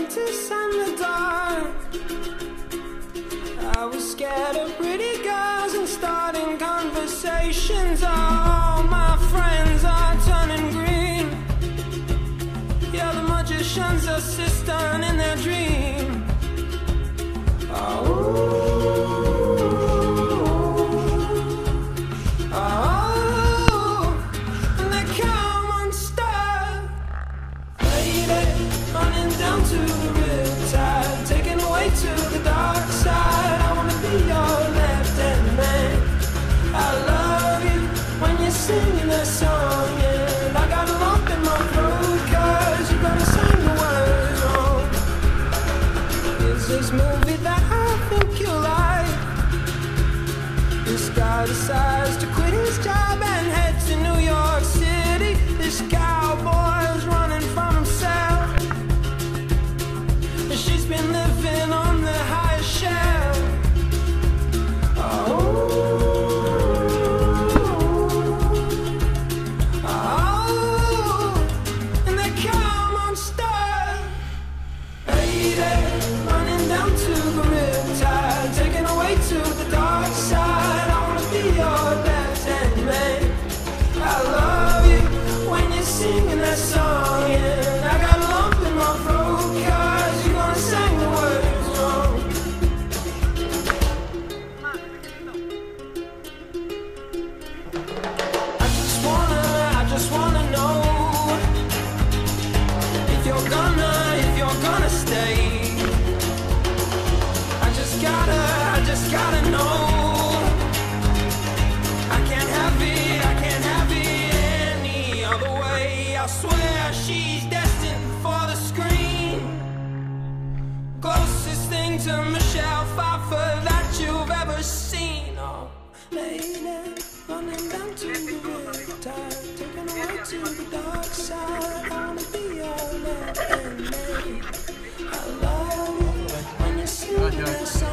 apprentice and the dark. I was scared of pretty girls and starting conversations. All my friends are turning green. Yeah, the magician's assistant in their dream. Down to the riptide, taken away to the dark side. I wanna be your left-hand man. I love you when you're singing that song, and I got a lump in my throat 'cause you're gonna sing the words wrong. It's this movie that I think you like. This guy decides to quit his job and head to New York City. This cowboy's running from himself. She's been living on the highest shelf. And they come on stuff. Lady, running down to the riptide, taken away to the dark side. I wanna be your left-hand man. I love you when you're singing that song, and I got a lump in my throat 'cause you're gonna sing the words wrong. I just wanna know if you're gonna stay. I just gotta know. I can't have it any other way. I swear she's destined for the screen. Closest thing to Michelle Pfeiffer that you've ever seen. Oh, lady, running down to the riptide, taken away to the dark side. I wanna be your left-hand man. I love you when you're singing that song.